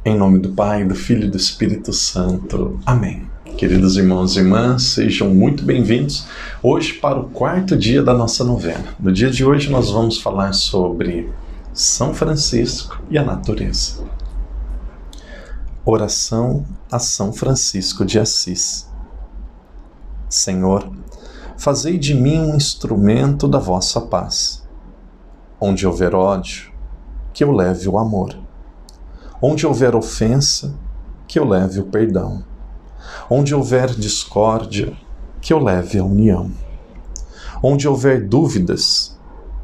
Em nome do Pai, do Filho e do Espírito Santo. Amém. Queridos irmãos e irmãs, sejam muito bem-vindos hoje para o quarto dia da nossa novena. No dia de hoje nós vamos falar sobre São Francisco e a natureza. Oração a São Francisco de Assis. Senhor, fazei de mim um instrumento da vossa paz. Onde houver ódio, que eu leve o amor. Onde houver ofensa, que eu leve o perdão. Onde houver discórdia, que eu leve a união. Onde houver dúvidas,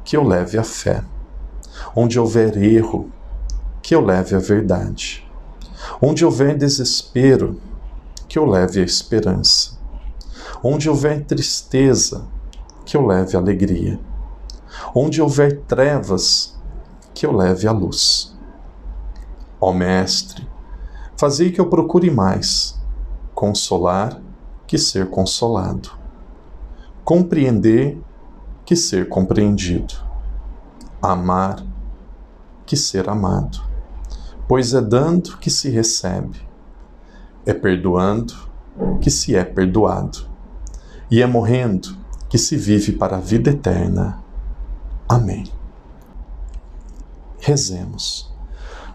que eu leve a fé. Onde houver erro, que eu leve a verdade. Onde houver desespero, que eu leve a esperança. Onde houver tristeza, que eu leve a alegria. Onde houver trevas, que eu leve a luz. Ó Mestre, fazei que eu procure mais consolar que ser consolado, compreender que ser compreendido, amar que ser amado, pois é dando que se recebe, é perdoando que se é perdoado, e é morrendo que se vive para a vida eterna. Amém. Rezemos.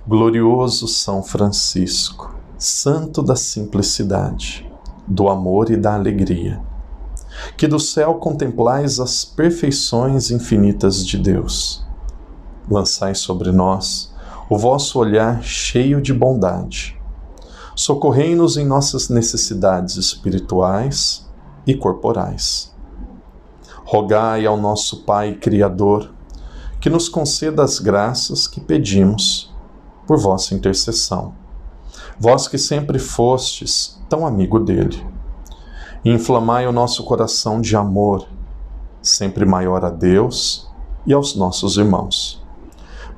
Glorioso São Francisco, santo da simplicidade, do amor e da alegria, que do céu contemplais as perfeições infinitas de Deus. Lançai sobre nós o vosso olhar cheio de bondade. Socorrei-nos em nossas necessidades espirituais e corporais. Rogai ao nosso Pai Criador que nos conceda as graças que pedimos por vossa intercessão, vós que sempre fostes tão amigo dele. Inflamai o nosso coração de amor, sempre maior a Deus e aos nossos irmãos,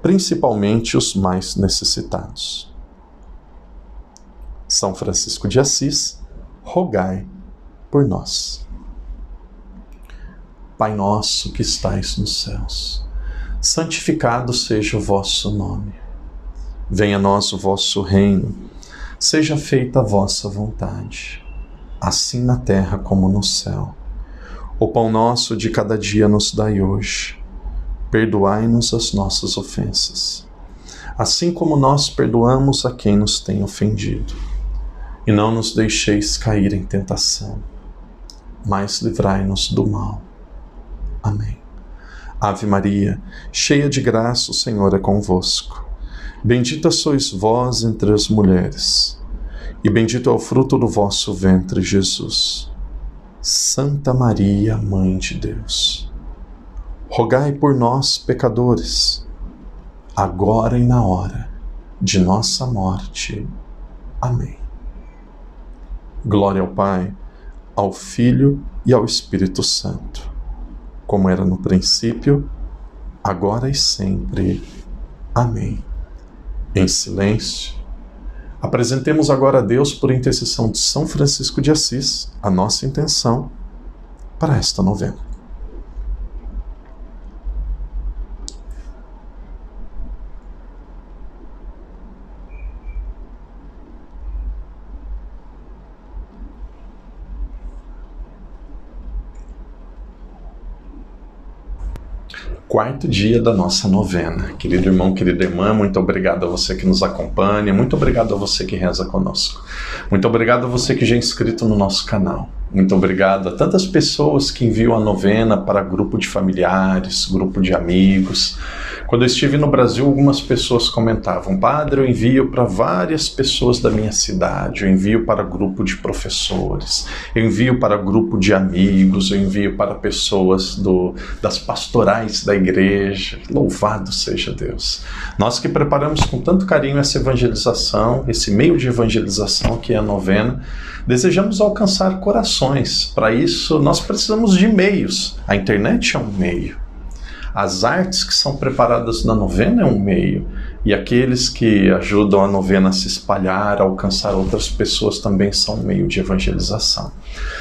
principalmente os mais necessitados. São Francisco de Assis, rogai por nós. Pai nosso que estais nos céus, santificado seja o vosso nome. Venha a nós o vosso reino, seja feita a vossa vontade, assim na terra como no céu. O pão nosso de cada dia nos dai hoje. Perdoai-nos as nossas ofensas, assim como nós perdoamos a quem nos tem ofendido. E não nos deixeis cair em tentação, mas livrai-nos do mal. Amém. Ave Maria, cheia de graça, o Senhor é convosco. Bendita sois vós entre as mulheres, e bendito é o fruto do vosso ventre, Jesus. Santa Maria, Mãe de Deus, rogai por nós, pecadores, agora e na hora de nossa morte. Amém. Glória ao Pai, ao Filho e ao Espírito Santo, como era no princípio, agora e sempre. Amém. Em silêncio, apresentemos agora a Deus, por intercessão de São Francisco de Assis, a nossa intenção para esta novena. Quarto dia da nossa novena. Querido irmão, querida irmã, muito obrigado a você que nos acompanha, muito obrigado a você que reza conosco, muito obrigado a você que já é inscrito no nosso canal, muito obrigado a tantas pessoas que enviam a novena para grupo de familiares, grupo de amigos. Quando eu estive no Brasil, algumas pessoas comentavam: Padre, eu envio para várias pessoas da minha cidade, eu envio para grupo de professores, eu envio para grupo de amigos, eu envio para pessoas das pastorais da igreja. Louvado seja Deus! Nós que preparamos com tanto carinho essa evangelização, esse meio de evangelização que é a novena, desejamos alcançar corações. Para isso, nós precisamos de meios. A internet é um meio. As artes que são preparadas na novena é um meio. E aqueles que ajudam a novena a se espalhar, a alcançar outras pessoas, também são um meio de evangelização.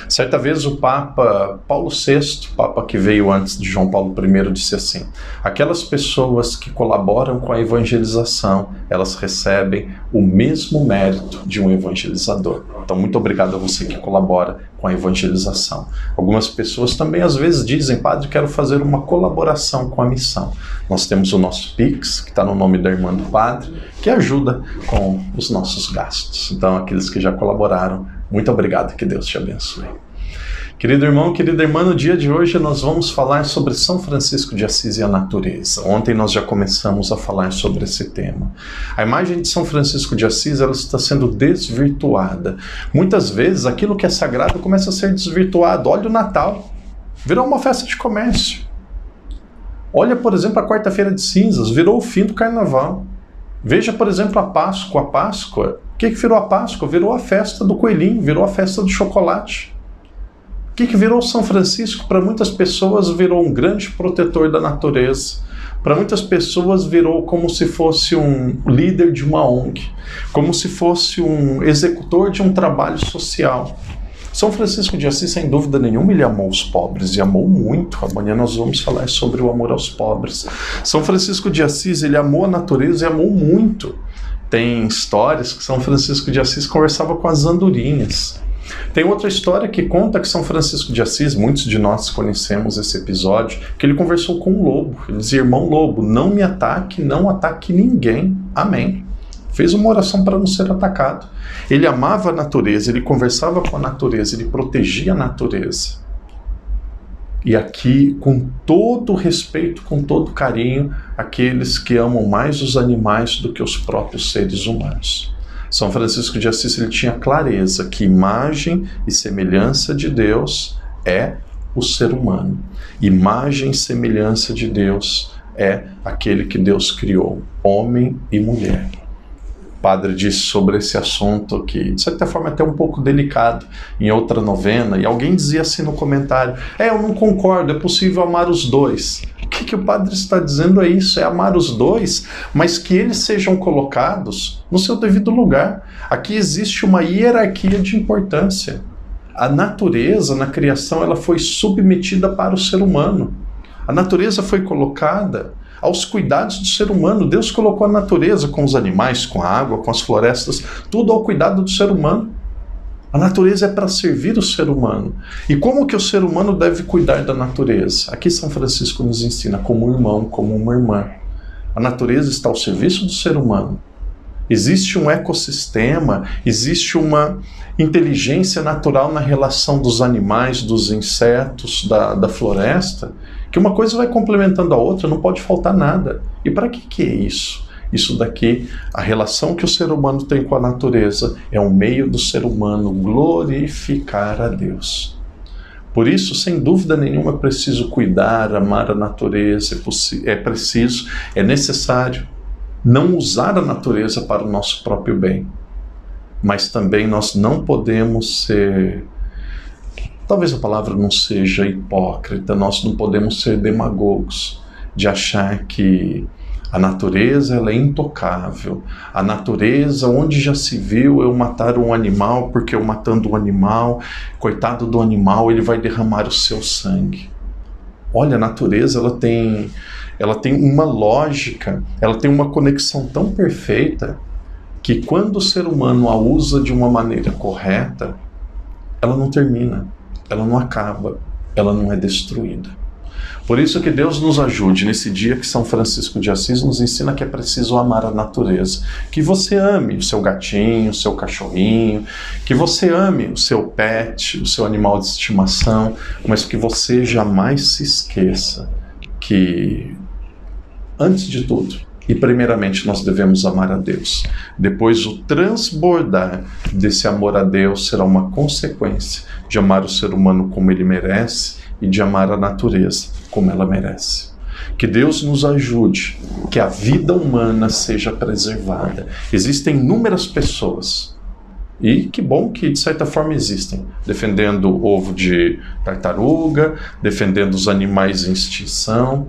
Certa vez o Papa Paulo VI, Papa que veio antes de João Paulo I, disse assim: aquelas pessoas que colaboram com a evangelização, elas recebem o mesmo mérito de um evangelizador. Então, muito obrigado a você que colabora com a evangelização. Algumas pessoas também às vezes dizem: padre, quero fazer uma colaboração com a missão. Nós temos o nosso Pix, que está no nome da irmã do padre, que ajuda com os nossos gastos. Então, aqueles que já colaboraram, muito obrigado, que Deus te abençoe. Querido irmão, querida irmã, no dia de hoje nós vamos falar sobre São Francisco de Assis e a natureza. Ontem nós já começamos a falar sobre esse tema. A imagem de São Francisco de Assis, ela está sendo desvirtuada. Muitas vezes aquilo que é sagrado começa a ser desvirtuado. Olha o Natal, virou uma festa de comércio. Olha, por exemplo, a quarta-feira de cinzas, virou o fim do carnaval. Veja, por exemplo, a Páscoa. A Páscoa, o que virou a Páscoa? Virou a festa do coelhinho, virou a festa do chocolate. O que virou São Francisco? Para muitas pessoas virou um grande protetor da natureza. Para muitas pessoas virou como se fosse um líder de uma ONG, como se fosse um executor de um trabalho social. São Francisco de Assis, sem dúvida nenhuma, ele amou os pobres e amou muito. Amanhã nós vamos falar sobre o amor aos pobres. São Francisco de Assis, ele amou a natureza e amou muito. Tem histórias que São Francisco de Assis conversava com as andorinhas. Tem outra história que conta que São Francisco de Assis, muitos de nós conhecemos esse episódio, que ele conversou com um lobo. Ele dizia: irmão lobo, não me ataque, não ataque ninguém. Amém. Fez uma oração para não ser atacado. Ele amava a natureza, ele conversava com a natureza, ele protegia a natureza. E aqui, com todo respeito, com todo carinho, aqueles que amam mais os animais do que os próprios seres humanos. São Francisco de Assis, ele tinha clareza que imagem e semelhança de Deus é o ser humano. Imagem e semelhança de Deus é aquele que Deus criou, homem e mulher. O padre disse sobre esse assunto que, de certa forma, é até um pouco delicado em outra novena, e alguém dizia assim no comentário: eu não concordo, é possível amar os dois. O que o padre está dizendo é isso, é amar os dois, mas que eles sejam colocados no seu devido lugar. Aqui existe uma hierarquia de importância. A natureza, na criação, ela foi submetida para o ser humano. A natureza foi colocada aos cuidados do ser humano. Deus colocou a natureza com os animais, com a água, com as florestas, tudo ao cuidado do ser humano. A natureza é para servir o ser humano. E como que o ser humano deve cuidar da natureza? Aqui São Francisco nos ensina como um irmão, como uma irmã. A natureza está ao serviço do ser humano. Existe um ecossistema, existe uma inteligência natural na relação dos animais, dos insetos, da floresta, que uma coisa vai complementando a outra, não pode faltar nada. E para que é isso? Isso daqui, a relação que o ser humano tem com a natureza, é um meio do ser humano glorificar a Deus. Por isso, sem dúvida nenhuma, é preciso cuidar, amar a natureza, é necessário não usar a natureza para o nosso próprio bem. Mas também nós não podemos ser, talvez a palavra não seja hipócrita, nós não podemos ser demagogos de achar que a natureza ela é intocável. A natureza, onde já se viu eu matar um animal, porque eu matando um animal, coitado do animal, ele vai derramar o seu sangue. Olha, a natureza ela tem uma lógica, ela tem uma conexão tão perfeita que quando o ser humano a usa de uma maneira correta, ela não termina, ela não acaba, ela não é destruída. Por isso que Deus nos ajude nesse dia que São Francisco de Assis nos ensina que é preciso amar a natureza. Que você ame o seu gatinho, o seu cachorrinho, que você ame o seu pet, o seu animal de estimação, mas que você jamais se esqueça que, antes de tudo, e primeiramente nós devemos amar a Deus. Depois o transbordar desse amor a Deus será uma consequência de amar o ser humano como ele merece e de amar a natureza como ela merece. Que Deus nos ajude, que a vida humana seja preservada. Existem inúmeras pessoas, e que bom que de certa forma existem, defendendo o ovo de tartaruga, defendendo os animais em extinção,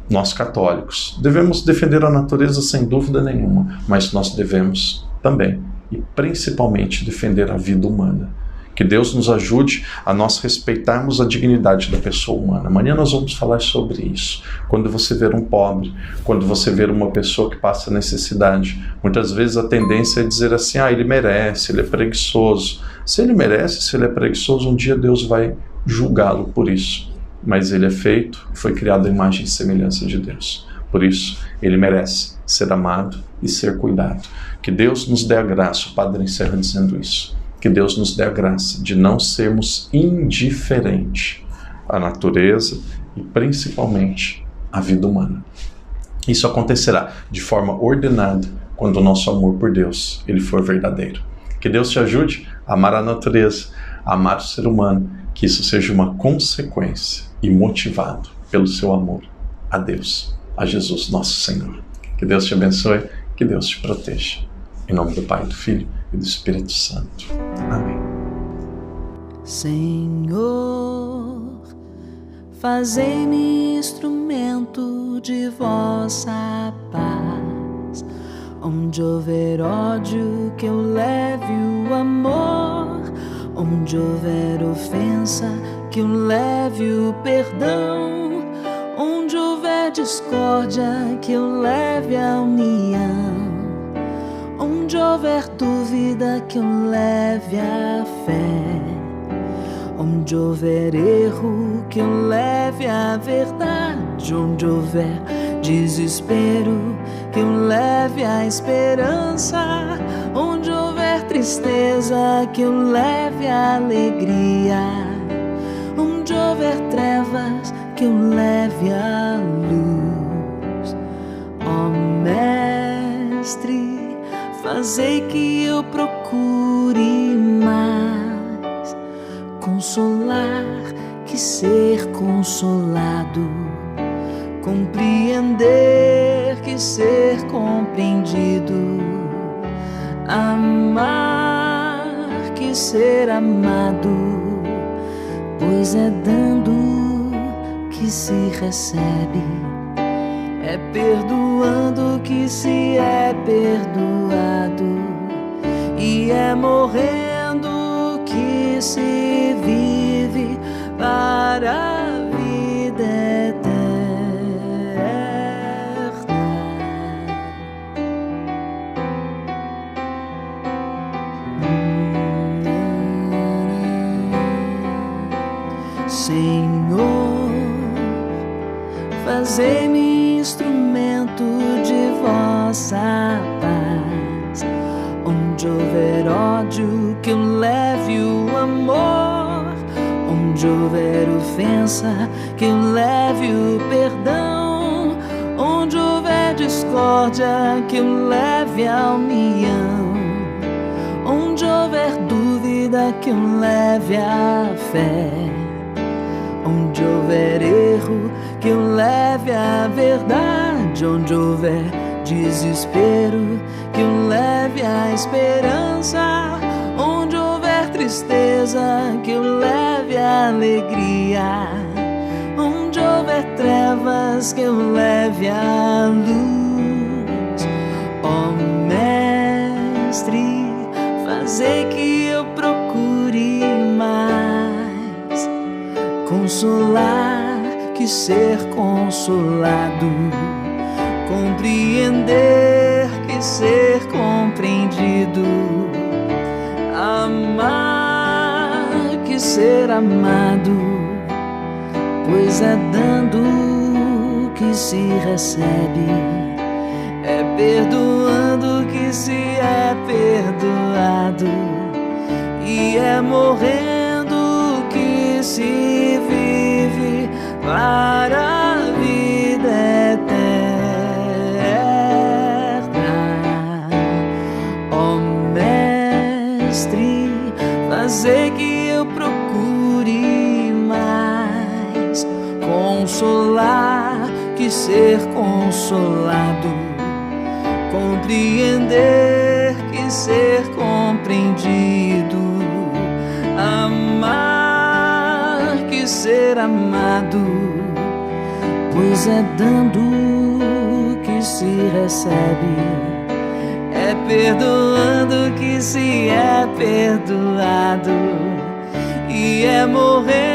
nós católicos devemos defender a natureza sem dúvida nenhuma, mas nós devemos também e principalmente defender a vida humana. Que Deus nos ajude a nós respeitarmos a dignidade da pessoa humana. Amanhã nós vamos falar sobre isso. Quando você ver um pobre, quando você ver uma pessoa que passa necessidade, muitas vezes a tendência é dizer assim, ele merece, ele é preguiçoso. Se ele merece, se ele é preguiçoso, um dia Deus vai julgá-lo por isso. Mas ele é feito, foi criado à imagem e semelhança de Deus. Por isso, ele merece ser amado e ser cuidado. Que Deus nos dê a graça, o Padre encerra dizendo isso. Que Deus nos dê a graça de não sermos indiferentes à natureza e principalmente à vida humana. Isso acontecerá de forma ordenada quando o nosso amor por Deus ele for verdadeiro. Que Deus te ajude a amar a natureza, a amar o ser humano, que isso seja uma consequência e motivado pelo seu amor a Deus, a Jesus nosso Senhor. Que Deus te abençoe, que Deus te proteja. Em nome do Pai, do Filho e do Espírito Santo. Amém. Senhor, fazei-me instrumento de vossa paz. Onde houver ódio, que eu leve o amor. Onde houver ofensa, que eu leve o perdão. Onde houver discórdia, que eu leve a união. Onde houver dúvida, que eu leve a fé. Onde houver erro, que eu leve a verdade. Onde houver desespero, que eu leve a esperança. Onde houver tristeza, que eu leve a alegria. Onde houver trevas, que eu leve a luz. Ó Mestre, fazei que eu procure mais consolar que ser consolado, compreender que ser compreendido, amar que ser amado, pois é dando que se recebe, é perdoando que se é perdoado, e é morrendo que se vive para a vida eterna. Senhor, fazei-me instrumento de vossa paz. Onde houver ódio, que eu leve o amor. Onde houver ofensa, que eu leve o perdão. Onde houver discórdia, que eu leve a união. Onde houver dúvida, que eu leve a fé. Onde houver erro, que eu leve a verdade. Onde houver desespero, que eu leve a esperança. Onde houver tristeza, que eu leve a alegria. Onde houver trevas, que eu leve a luz. Ó Mestre, fazei que eu procure mais consolar que ser consolado, compreender que ser compreendido, amar que ser amado, pois é dando que se recebe, é perdoando que se é perdoado, e é morrendo que se vive para a vida eterna. Ó Mestre, fazei que eu procure mais consolar que ser consolado, compreender que ser compreendido, amar que ser amado, pois é dando que se recebe, é perdoando que se é perdoado, e é morrer